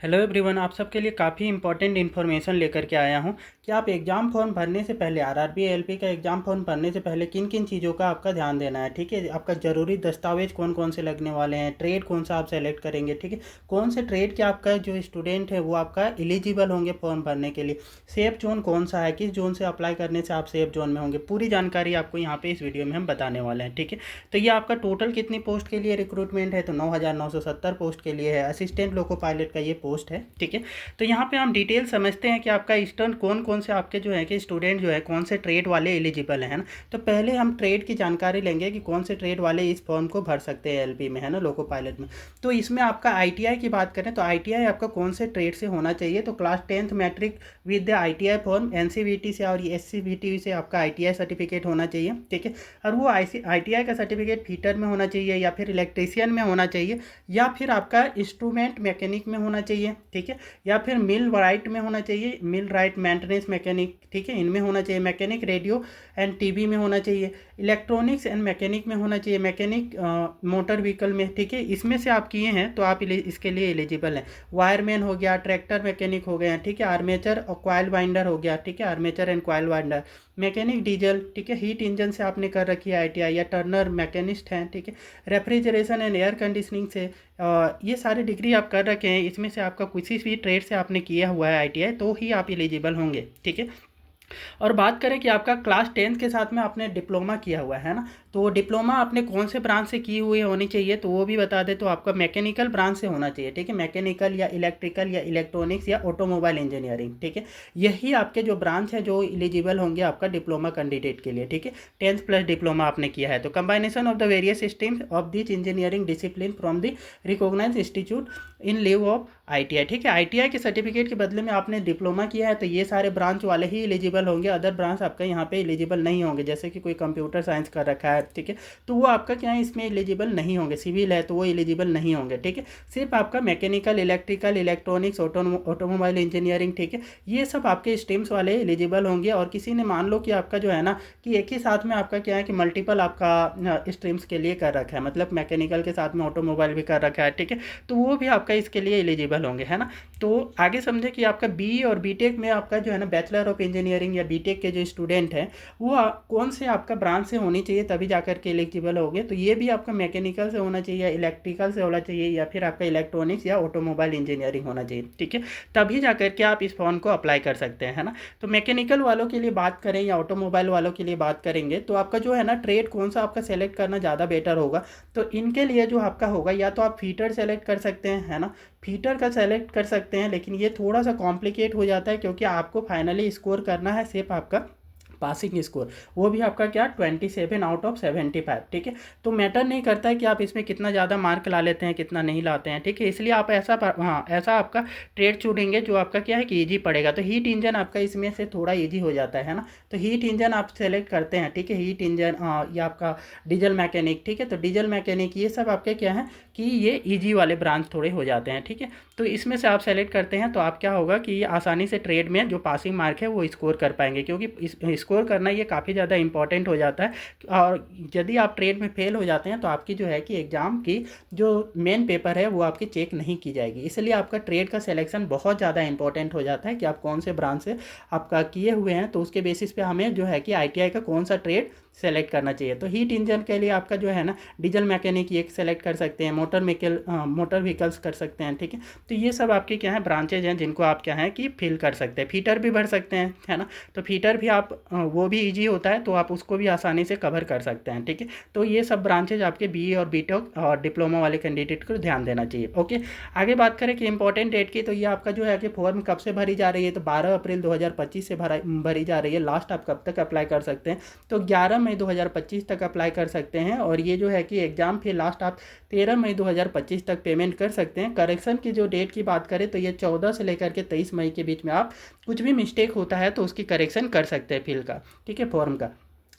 Hello everyone, आप सबके लिए काफ़ी इंपॉर्टेंट इन्फॉर्मेशन लेकर के आया हूं कि आप एग्ज़ाम फॉर्म भरने से पहले आरआरबी एएलपी का एग्ज़ाम फॉर्म भरने से पहले किन किन चीज़ों का आपका ध्यान देना है। ठीक है, आपका ज़रूरी दस्तावेज कौन कौन से लगने वाले हैं, ट्रेड कौन सा आप सेलेक्ट करेंगे, ठीक है, कौन से ट्रेड के आपका जो स्टूडेंट है वो आपका एलिजिबल होंगे फॉर्म भरने के लिए, सेफ जोन कौन सा है, किस जोन से अप्लाई करने से आप सेफ जोन में होंगे, पूरी जानकारी आपको यहाँ पे इस वीडियो में हम बताने वाले हैं। ठीक है, तो ये आपका टोटल कितनी पोस्ट के लिए रिक्रूटमेंट है, तो 9,970 पोस्ट के लिए है। असिस्टेंट लोको पायलट का ये पोस्ट है। ठीक है, तो यहाँ पे हम डिटेल समझते हैं कि आपका ईस्टर्न कौन कौन से आपके जो है कि स्टूडेंट जो है कौन से ट्रेड वाले एलिजिबल हैं, है ना। तो पहले हम ट्रेड की जानकारी लेंगे कि कौन से ट्रेड वाले इस फॉर्म को भर सकते हैं एलपी में, है ना, लोको पायलट में। तो इसमें आपका आईटीआई की बात करें तो आईटीआई आपका कौन से ट्रेड से होना चाहिए, तो class 10th matric with the ITI form NCVT से और एससीवीटी से आपका आईटीआई सर्टिफिकेट होना चाहिए। ठीक है, और वो आईटीआई का सर्टिफिकेट फीटर में होना चाहिए या फिर इलेक्ट्रीशियन में होना चाहिए या फिर आपका इंस्ट्रूमेंट मैकेनिक में होना चाहिए। ठीक है, या फिर मिल राइट में होना चाहिए, मिल राइट मेंटेनेंस मैकेनिक, ठीक है, इनमें होना चाहिए। मैकेनिक रेडियो एंड टीवी में होना चाहिए, इलेक्ट्रॉनिक्स एंड मैकेनिक में होना चाहिए, मैकेनिक मोटर व्हीकल में। ठीक है, इसमें से आप किए हैं तो आप इसके लिए एलिजिबल हैं। वायरमैन हो गया, ट्रैक्टर मैकेनिक हो गया, ठीक है, आर्मेचर और कॉइल बाइंडर हो गया, ठीक है, armature and coil binder, mechanic diesel, ठीक है, हीट इंजन से आपने कर रखी है आईटीआई या टर्नर मैकेनिस्ट हैं। ठीक है, रेफ्रिजरेशन एंड एयर कंडीशनिंग से ये सारे डिग्री आप कर रखे हैं। इसमें से आपका किसी भी ट्रेड से आपने किया हुआ है आईटीआई तो ही आप एलिजिबल होंगे। ठीक है, और बात करें कि आपका क्लास 10th के साथ में आपने डिप्लोमा किया हुआ है ना, तो डिप्लोमा आपने कौन से ब्रांच से की हुई होनी चाहिए तो वो भी बता दे। तो आपका मैकेनिकल ब्रांच से होना चाहिए। ठीक है, मैकेनिकल या इलेक्ट्रिकल या इलेक्ट्रॉनिक्स या ऑटोमोबाइल इंजीनियरिंग। ठीक है, यही आपके जो ब्रांच है जो एलिजिबल होंगे आपका डिप्लोमा कैंडिडेट के लिए। ठीक है, 10th प्लस डिप्लोमा आपने किया है तो combination of the various streams of this engineering discipline from the recognised institute in lieu of ITI. ठीक है, आईटीआई के सर्टिफिकेट के बदले में आपने डिप्लोमा किया है तो ये सारे ब्रांच वाले ही एलिजिबल होंगे, अदर ब्रांच आपका यहाँ पे एलिजिबल नहीं होंगे। जैसे कि कोई कंप्यूटर साइंस कर रखा है, ठीक है, तो वो आपका क्या है इसमें एलिजिबल नहीं होंगे। सिविल है तो वो एलिजिबल नहीं होंगे। ठीक है, सिर्फ आपका mechanical, electrical, electronics, automobile engineering, ठीक है, ये सब आपके स्ट्रीम्स वाले एलिजिबल होंगे। और किसी ने मान लो कि आपका जो है ना कि एक ही साथ में आपका क्या है कि मल्टीपल आपका स्ट्रीम्स के लिए कर रखा है, मतलब मैकेनिकल के साथ में ऑटोमोबाइल भी कर रखा है, ठीक है, तो वो भी आपका इसके लिए एलिजिबल होंगे, है ना। तो आगे समझे कि आपका बी और बीटेक में आपका जो है ना बैचलर ऑफ इंजीनियरिंग या बीटेक के जो स्टूडेंट हैं वो कौन से आपका ब्रांच से होनी चाहिए तभी जाकर के एलिजिबल होगे। तो ये भी आपका मैकेनिकल से होना चाहिए, इलेक्ट्रिकल से होना चाहिए या फिर आपका इलेक्ट्रॉनिक्स या ऑटोमोबाइल इंजीनियरिंग होना चाहिए। ठीक है, तभी जाकर के आप इस फॉर्म को अप्लाई कर सकते हैं, है ना। तो मैकेनिकल वालों के लिए बात करें या ऑटोमोबाइल वालों के लिए बात करेंगे तो आपका जो है ना ट्रेड कौन सा आपका सेलेक्ट करना ज़्यादा बेटर होगा। तो इनके लिए जो आपका होगा या तो आप फीटर सेलेक्ट कर सकते हैं, है ना, फीटर का सेलेक्ट कर सकते हैं। लेकिन ये थोड़ा सा कॉम्प्लिकेट हो जाता है क्योंकि आपको फाइनली स्कोर करना है सिर्फ आपका पासिंग स्कोर, वो भी आपका क्या 27 आउट ऑफ 75। ठीक है, तो मैटर नहीं करता है कि आप इसमें कितना ज़्यादा मार्क ला लेते हैं कितना नहीं लाते हैं। ठीक है, इसलिए आप ऐसा आपका ट्रेड चुनेंगे जो आपका क्या है कि ईजी पड़ेगा। तो हीट इंजन आपका इसमें से थोड़ा ईजी हो जाता है ना, तो हीट इंजन आप सेलेक्ट करते हैं। ठीक है, हीट इंजन या आपका डीजल मैकेनिक, ठीक है, तो डीजल मैकेनिक ये सब आपके क्या है कि ये ईजी वाले ब्रांच थोड़े हो जाते हैं। ठीक है, तो इसमें से आप सेलेक्ट करते हैं तो आप क्या होगा कि ये आसानी से ट्रेड में जो पासिंग मार्क है वो स्कोर कर पाएंगे, क्योंकि स्कोर करना ये काफ़ी ज़्यादा इंपॉर्टेंट हो जाता है। और यदि आप ट्रेड में फेल हो जाते हैं तो आपकी जो है कि एग्ज़ाम की जो मेन पेपर है वो आपकी चेक नहीं की जाएगी। इसलिए आपका ट्रेड का सिलेक्शन बहुत ज़्यादा इंपॉर्टेंट हो जाता है कि आप कौन से ब्रांच से आपका किए हुए हैं, तो उसके बेसिस पे हमें जो है कि आईटीआई का कौन सा ट्रेड सेलेक्ट करना चाहिए। तो हीट इंजन के लिए आपका जो है ना डीजल मैकेनिक ये सेलेक्ट कर सकते हैं, मोटर व्हीकल्स कर सकते हैं। ठीक है, तो ये सब आपके क्या है ब्रांचेज हैं जिनको आप क्या है कि फिल कर सकते हैं। फीटर भी भर सकते हैं, है ना, तो फीटर भी आप वो भी ईजी होता है तो आप उसको भी आसानी से कवर कर सकते हैं। ठीक है, तो ये सब ब्रांचेज आपके बी और बीटेक और डिप्लोमा वाले कैंडिडेट को ध्यान देना चाहिए। ओके, आगे बात करें कि इंपॉर्टेंट डेट की, तो ये आपका जो है कि फॉर्म कब से भरी जा रही है, तो 12 अप्रैल 2025 से भरी जा रही है। लास्ट आप कब तक अप्लाई कर सकते हैं, तो 11 मई 2025 तक अप्लाई कर सकते हैं। और ये जो है कि एग्ज़ाम फिर लास्ट आप 13 मई 2025 तक पेमेंट कर सकते हैं। करेक्शन की जो डेट की बात करें तो ये 14 से लेकर के 23 मई के बीच में आप कुछ भी मिस्टेक होता है तो उसकी करेक्शन कर सकते हैं फिल का, ठीक है, फॉर्म का।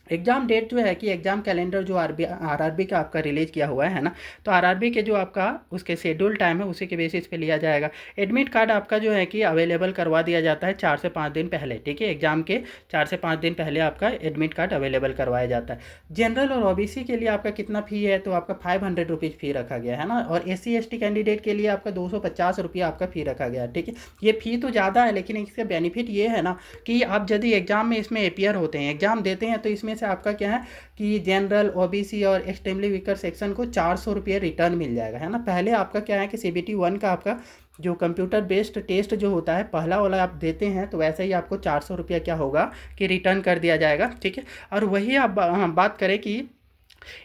एग्ज़ाम डेट जो है कि एग्ज़ाम कैलेंडर जो आरआरबी का आपका रिलीज़ किया हुआ है ना, तो आरआरबी के जो आपका उसके शेड्यूल टाइम है उसी के बेसिस पे लिया जाएगा। एडमिट कार्ड आपका जो है कि अवेलेबल करवा दिया जाता है 4 से 5 दिन पहले, ठीक है। एग्ज़ाम के 4 से 5 दिन पहले आपका एडमिट कार्ड अवेलेबल करवाया जाता है। जनरल और ओबीसी के लिए आपका कितना फ़ी है, तो आपका 500 रुपीज़ फ़ी रखा गया है ना, और एससी एसटी कैंडिडेट के लिए आपका 250 रुपया आपका फ़ी रखा गया है, ठीक है। ये फ़ी तो ज़्यादा है, लेकिन इसका बेनिफिट ये है ना कि आप यदि एग्ज़ाम में इसमें अपियर होते हैं, एग्ज़ाम देते हैं, तो इसमें से आपका क्या है कि जनरल ओबीसी और एक्सट्रीमली वीकर सेक्शन को 400 रुपये रिटर्न मिल जाएगा, है ना। पहले आपका क्या है कि सीबीटी 1 का आपका जो कंप्यूटर बेस्ड टेस्ट जो होता है पहला वाला आप देते हैं, तो वैसे ही आपको 400 रुपया क्या होगा कि रिटर्न कर दिया जाएगा, ठीक है। और वही आप बात करें कि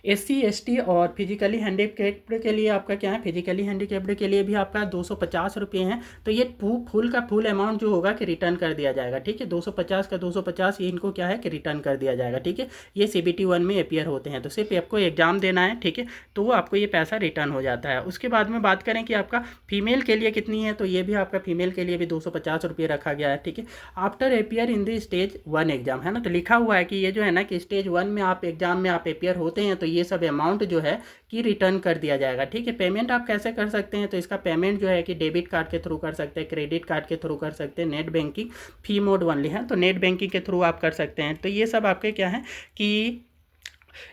एससी एसटी और फिजिकली हैंडीकेप्ड के लिए आपका क्या है, फिजिकली हैंडीकेप्ड के लिए भी आपका 250 रुपये हैं। तो ये फुल का फुल अमाउंट जो होगा कि रिटर्न कर दिया जाएगा, ठीक है। 250 का 250 ये इनको क्या है कि रिटर्न कर दिया जाएगा, ठीक है। ये सीबीटी 1 में अपियर होते हैं, तो सिर्फ आपको एग्जाम देना है, ठीक है, तो वो आपको ये पैसा रिटर्न हो जाता है। उसके बाद में बात करें कि आपका फीमेल के लिए कितनी है, तो ये भी आपका फीमेल के लिए भी 250 रुपये रखा गया है, ठीक है। After appear in the stage 1 exam, है ना, तो लिखा हुआ है कि ये जो है ना कि स्टेज 1 में आप एग्जाम में आप अपियर होते हैं, तो ये सब अमाउंट जो है कि रिटर्न कर दिया जाएगा, ठीक है। पेमेंट आप कैसे कर सकते हैं, तो इसका पेमेंट जो है कि डेबिट कार्ड के थ्रू कर सकते हैं, क्रेडिट कार्ड के थ्रू कर सकते हैं, नेट बैंकिंग फी मोड ओनली है, तो नेट बैंकिंग के थ्रू आप कर सकते हैं। तो ये सब आपके क्या है कि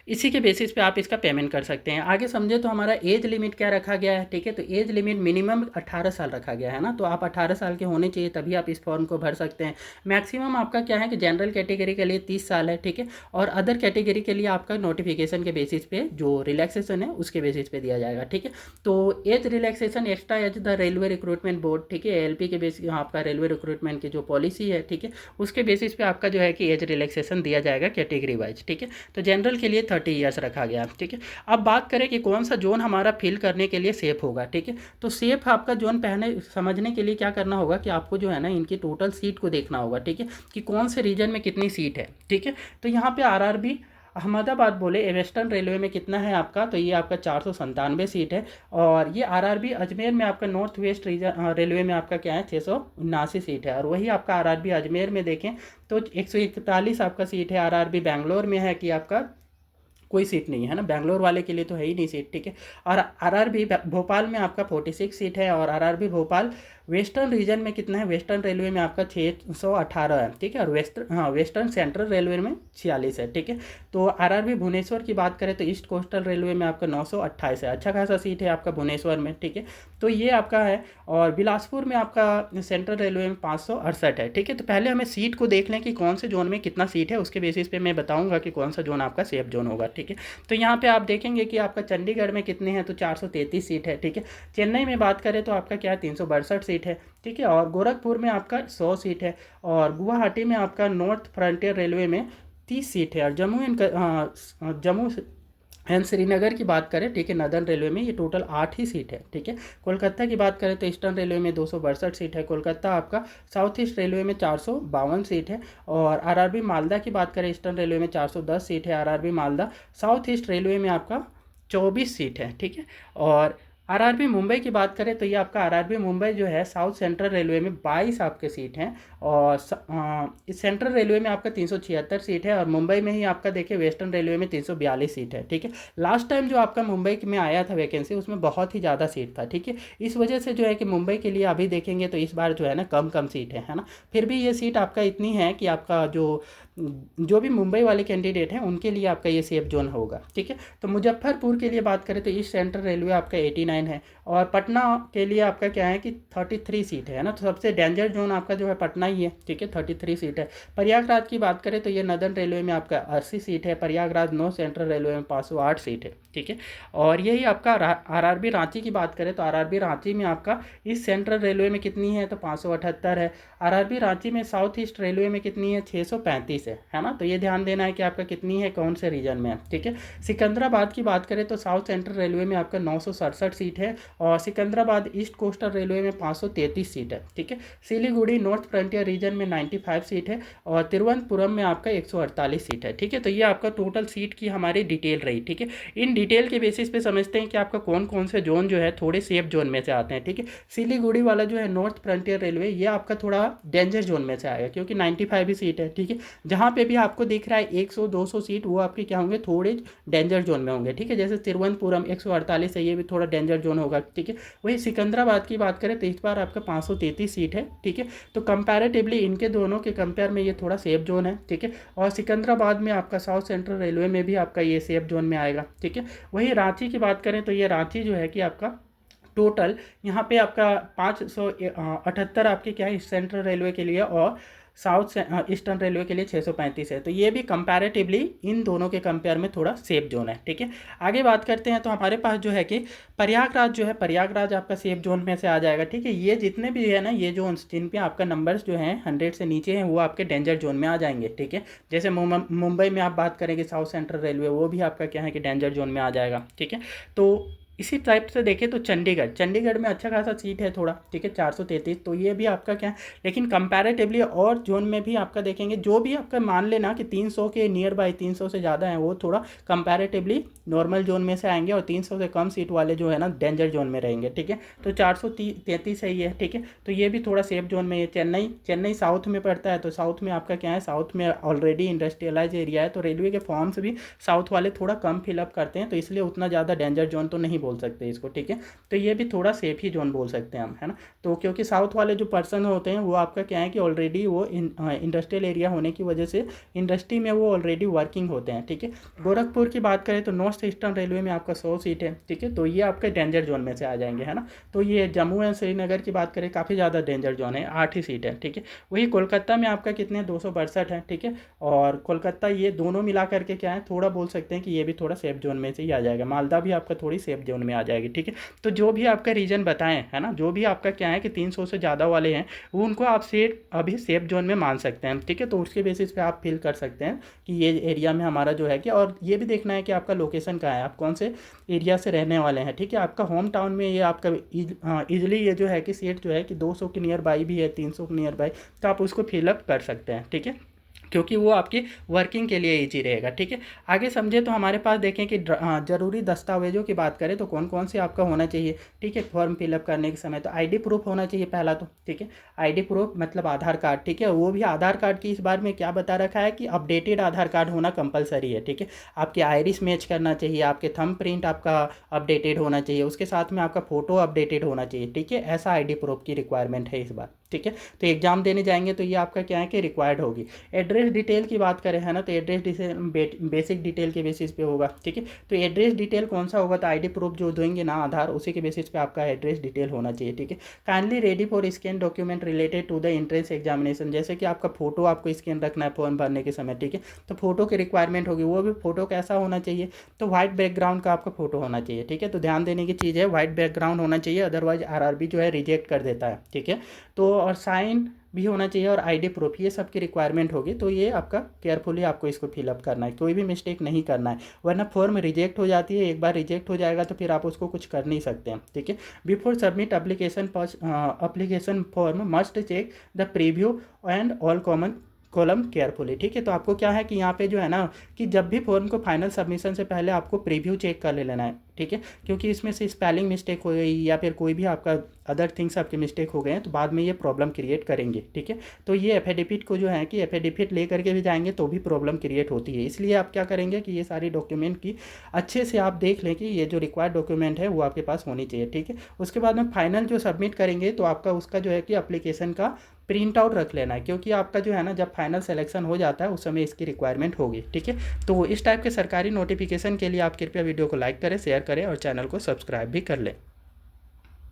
इसी के बेसिस पे आप इसका पेमेंट कर सकते हैं। आगे समझे तो हमारा एज लिमिट क्या रखा गया है, ठीक है। तो एज लिमिट मिनिमम 18 साल रखा गया है ना, तो आप 18 साल के होने चाहिए तभी आप इस फॉर्म को भर सकते हैं। मैक्सिमम आपका क्या है कि जनरल कैटेगरी के लिए 30 साल है, ठीक है, और अदर कैटेगरी के लिए आपका नोटिफिकेशन के बेसिस पे जो रिलैक्सेशन है उसके बेसिस पे दिया जाएगा, ठीक है। तो age relaxation extra as the Railway Recruitment Board, ठीक है, एएलपी के बेसिस आपका रेलवे रिक्रूटमेंट की जो पॉलिसी है, ठीक है, उसके बेसिस पे आपका जो है कि एज रिलैक्सेशन दिया जाएगा कैटेगरी वाइज, ठीक है। तो जनरल के लिए 30 ईयर्स रखा गया, ठीक है। अब बात करें कि कौन सा जोन हमारा फिल करने के लिए सेफ होगा, ठीक है। तो सेफ आपका जोन पहले समझने के लिए क्या करना होगा कि आपको जो है ना इनकी टोटल सीट को देखना होगा, ठीक है, कि कौन से रीजन में कितनी सीट है, ठीक है। तो यहाँ पे आरआरबी अहमदाबाद बोले वेस्टर्न रेलवे में कितना है आपका, तो ये आपका 497 सीट है। और ये आरआरबी अजमेर में आपका नॉर्थ वेस्ट रीजन रेलवे में आपका क्या है 679 सीट है। और वही आपका आरआरबी अजमेर में देखें तो 141 आपका सीट है। आरआरबी बेंगलोर में है कि आपका कोई सीट नहीं है ना, बेंगलोर वाले के लिए तो है ही नहीं सीट, ठीक है। और आरआरबी भोपाल में आपका 46 सीट है। और आरआरबी भोपाल वेस्टर्न रीजन में कितना है, वेस्टर्न रेलवे में आपका 618 है, ठीक है। और वेस्टर्न सेंट्रल रेलवे में 46 है, ठीक है। तो आरआरबी भुवनेश्वर की बात करें तो ईस्ट कोस्टल रेलवे में आपका 928 है, अच्छा खासा सीट है आपका भुवनेश्वर में, ठीक है। तो ये आपका है। और बिलासपुर में आपका सेंट्रल रेलवे में 568 है, ठीक है। तो पहले हमें सीट को देख लें कि कौन से जोन में कितना सीट है, उसके बेसिस पे मैं बताऊंगा कि कौन सा जोन आपका सेफ जोन होगा, ठीक है। तो यहाँ पे आप देखेंगे कि आपका चंडीगढ़ में कितने हैं, तो 433 सीट है, ठीक है। चेन्नई में बात करें तो आपका क्या है 362 सीट है, ठीक है। और गोरखपुर में आपका 100 सीट है। और गुवाहाटी में आपका नॉर्थ फ्रंटियर रेलवे में 30 सीट है। और जम्मू एंड श्रीनगर की बात करें, ठीक है, नदर्न रेलवे में ये टोटल 8 ही सीट है, ठीक है। कोलकाता की बात करें तो ईस्टर्न रेलवे में 262 सीट है। कोलकाता आपका साउथ ईस्ट रेलवे में 452 सीट है। और आरआरबी मालदा की बात करें ईस्टर्न रेलवे में 410 सीट है। RRB Malda south east railway में आपका 24 सीट है, ठीक है। और आरआरबी मुंबई की बात करें तो ये आपका आरआरबी मुंबई जो है साउथ सेंट्रल रेलवे में 22 आपके सीट हैं। और इस सेंट्रल रेलवे में आपका 376 सीट है। और मुंबई में ही आपका देखिए वेस्टर्न रेलवे में 342 सीट है, ठीक है। लास्ट टाइम जो आपका मुंबई में आया था वैकेंसी उसमें बहुत ही ज़्यादा सीट था, ठीक है। इस वजह से जो है कि मुंबई के लिए अभी देखेंगे तो इस बार जो है ना कम सीट है ना। फिर भी ये सीट आपका इतनी है कि आपका जो भी मुंबई वाले कैंडिडेट हैं उनके लिए आपका ये सेफ जोन होगा, ठीक है। तो मुजफ्फरपुर के लिए बात करें तो ईस्ट सेंट्रल रेलवे आपका 89 है। और पटना के लिए आपका क्या है कि 33 सीट है ना, तो सबसे डेंजर जोन आपका जो है पटना ही है, ठीक है, 33 सीट है। प्रयागराज की बात करें तो ये नदर्न रेलवे में आपका 80 सीट है। प्रयागराज नॉर्थ सेंट्रल रेलवे में 508 सीट है, ठीक है। और यही आपका आरआरबी रांची की बात करें तो आरआरबी रांची में आपका ईस्ट सेंट्रल रेलवे में कितनी है, तो 578 है। आरआरबी रांची में साउथ ईस्ट रेलवे में कितनी है, 635 है ना। तो ये ध्यान देना है कि आपका कितनी है, कौन से रीजन में है, ठीक है। सिकंदराबाद की बात करें तो साउथ सेंट्रल रेलवे में आपका 967 सीट सीट है और सिकंदराबाद ईस्ट कोस्टल रेलवे में 533 सीट है, ठीक है। सिलीगुड़ी नॉर्थ फ्रंटियर रीजन में 95 सीट है और तिरुवनंतपुरम में आपका 148 सीट है, ठीक है। तो ये आपका टोटल सीट की हमारी डिटेल रही, ठीक है। इन डिटेल के बेसिस पे समझते हैं कि आपका कौन कौन से जोन जो है थोड़े सेफ जोन में से आते हैं, ठीक है। सिलीगुड़ी वाला जो है नॉर्थ फ्रंटियर रेलवे, ये आपका थोड़ा डेंजर जोन में से आएगा क्योंकि 95 ही सीट है, ठीक है। जहाँ पे भी आपको दिख रहा है 100-200 सीट, वो आपके क्या होंगे, थोड़े डेंजर जोन में होंगे, ठीक है। जैसे तिरुवनंतपुरम 148 है, ये भी थोड़ा डेंजर जोन होगा, ठीक है। वही सिकंदराबाद की बात करें तो इस बार आपका 533 सीट है, ठीक है। तो कंपैरेटिवली इनके दोनों के कंपेयर में ये थोड़ा सेफ जोन है, ठीक है। और सिकंदराबाद में आपका साउथ सेंट्रल रेलवे में भी आपका ये सेफ जोन में आएगा, ठीक है। वही रांची की बात करें तो ये रांची जो है कि आपका टोटल यहाँ पे आपका 578 आपके क्या है सेंट्रल रेलवे के लिए और साउथ ईस्टर्न रेलवे के लिए 635 है। तो ये भी कंपैरेटिवली इन दोनों के कंपेयर में थोड़ा सेफ जोन है, ठीक है। आगे बात करते हैं तो हमारे पास जो है कि प्रयागराज जो है, प्रयागराज आपका सेफ जोन में से आ जाएगा, ठीक है। ये जितने भी है ना, ये जो जिन पे आपका नंबर्स जो हैं 100 से नीचे हैं, वो आपके डेंजर जोन में आ जाएंगे, ठीक है। जैसे मुंबई में आप बात करेंगे साउथ सेंट्रल रेलवे, वो भी आपका क्या है कि डेंजर जोन में आ जाएगा, ठीक है। तो इसी टाइप से देखें तो चंडीगढ़ में अच्छा खासा सीट है थोड़ा, ठीक है, 433, तो ये भी आपका क्या है। लेकिन कंपैरेटिवली और जोन में भी आपका देखेंगे, जो भी आपका मान लेना कि 300 के नियर बाई 300 से ज़्यादा हैं, वो थोड़ा कंपैरेटिवली नॉर्मल जोन में से आएंगे और 300 से कम सीट वाले जो है ना डेंजर जोन में रहेंगे, ठीक है। तो 433 सही है, ठीक है। तो ये भी थोड़ा सेफ जोन में है। चेन्नई साउथ में पड़ता है, तो साउथ में आपका क्या है, साउथ में ऑलरेडी इंडस्ट्रियलाइज एरिया है, तो रेलवे के फॉर्म्स भी साउथ वाले थोड़ा कम फिलअप करते हैं, तो इसलिए उतना ज़्यादा डेंजर जोन तो नहीं बोल सकते इसको, ठीक है। तो ये भी थोड़ा सेफ ही जोन बोल सकते हैं हम, है ना। तो क्योंकि साउथ वाले जो पर्सन होते हैं वो आपका क्या है कि ऑलरेडी वो इंडस्ट्रियल एरिया होने की वजह से इंडस्ट्री में वो ऑलरेडी वर्किंग होते हैं, ठीक है। गोरखपुर की बात करें तो नॉर्थ ईस्टर्न रेलवे में आपका 100 सीट है, ठीक है। तो ये आपके डेंजर जोन में से आ जाएंगे, है ना। तो ये जम्मू एंड श्रीनगर की बात करें, काफ़ी ज़्यादा डेंजर जोन है, 8 ही सीट है, ठीक है। वही कोलकाता में आपका कितने 262 है, ठीक है। और कोलकाता, ये दोनों मिला करके क्या है, थोड़ा बोल सकते हैं कि ये भी थोड़ा सेफ जोन में से ही आ जाएगा। मालदा भी आपका थोड़ी सेफ जोन में आ जाएगी, ठीक है। तो जो भी आपका रीजन बताएं, है ना, जो भी आपका क्या है कि 300 से ज़्यादा वाले हैं, वो उनको आप अभी सेफ जोन में मान सकते हैं, ठीक है। तो उसके बेसिस पे आप फील कर सकते हैं कि ये एरिया में हमारा जो है कि, और ये भी देखना है कि आपका लोकेशन कहाँ है, आप कौन से एरिया से रहने वाले हैं, ठीक है। आपका होम टाउन में ये आपका ईजिली ये जो है कि सीट जो है कि 200 के नियर बाई भी है, 300 के नियर बाई, तो आप उसको फिलअप कर सकते हैं, ठीक है, क्योंकि वो आपकी वर्किंग के लिए ईजी रहेगा, ठीक है। आगे समझे तो हमारे पास देखें कि ज़रूरी दस्तावेजों की बात करें तो कौन कौन से आपका होना चाहिए, ठीक है, फॉर्म फिलअप करने के समय। तो आईडी प्रूफ होना चाहिए पहला, तो ठीक है, आईडी प्रूफ मतलब आधार कार्ड, ठीक है। वो भी आधार कार्ड की इस बार में क्या बता रखा है कि अपडेटेड आधार कार्ड होना कंपलसरी है, ठीक है। आपके आइरिस मैच करना चाहिए, आपके थंब प्रिंट आपका अपडेटेड होना चाहिए, उसके साथ में आपका फोटो अपडेटेड होना चाहिए, ठीक है। ऐसा आईडी प्रूफ की रिक्वायरमेंट है इस बार, ठीक है। तो एग्जाम देने जाएंगे तो ये आपका क्या है कि रिक्वायर्ड होगी। एड्रेस डिटेल की बात करें, है ना, तो एड्रेस डिटेल बेसिक डिटेल के बेसिस पे होगा, ठीक है। तो एड्रेस डिटेल कौन सा होगा, तो आईडी प्रूफ जो देंगे ना आधार, उसी के बेसिस पे आपका एड्रेस डिटेल होना चाहिए, ठीक है। Kindly ready for scan document related to the entrance examination, जैसे कि आपका फोटो आपको स्कैन रखना है फॉर्म भरने के समय, ठीक है। तो फोटो की रिक्वायरमेंट होगी, वो भी फोटो कैसा होना चाहिए, तो व्हाइट बैकग्राउंड का आपका फोटो होना चाहिए, ठीक है। तो ध्यान देने की चीज़ है, व्हाइट बैकग्राउंड होना चाहिए, अदरवाइज आरआरबी जो है रिजेक्ट कर देता है, ठीक है। तो और साइन भी होना चाहिए और आईडी प्रूफ, ये सब की रिक्वायरमेंट होगी। तो ये आपका केयरफुली आपको इसको फिलअप करना है, कोई भी मिस्टेक नहीं करना है, वरना फॉर्म रिजेक्ट हो जाती है। एक बार रिजेक्ट हो जाएगा तो फिर आप उसको कुछ कर नहीं सकते हैं, ठीक है। Before submit application form must check the preview and all column carefully, ठीक है। तो आपको क्या है कि यहाँ पे जो है ना कि जब भी फॉर्म को फाइनल सबमिशन से पहले आपको प्रीव्यू चेक कर लेना है, ठीक है। क्योंकि इसमें से स्पेलिंग मिस्टेक हो गई या फिर कोई भी आपका अदर थिंग्स आपके मिस्टेक हो गए हैं तो बाद में ये प्रॉब्लम क्रिएट करेंगे, ठीक है। तो ये एफिडेविट को जो है कि एफिडेविट ले करके भी जाएंगे तो भी प्रॉब्लम क्रिएट होती है, इसलिए आप क्या करेंगे कि ये सारी डॉक्यूमेंट की अच्छे से आप देख लें कि ये जो रिक्वायर्ड डॉक्यूमेंट है वो आपके पास होनी चाहिए, ठीक है। उसके बाद में फाइनल जो सबमिट करेंगे तो आपका उसका जो है कि एप्लीकेशन का प्रिंट आउट रख लेना है, क्योंकि आपका जो है ना जब फाइनल सिलेक्शन हो जाता है उस समय इसकी रिक्वायरमेंट होगी, ठीक है। तो इस टाइप के सरकारी नोटिफिकेशन के लिए आप कृपया वीडियो को लाइक करें, शेयर करें और चैनल को सब्सक्राइब भी कर लें।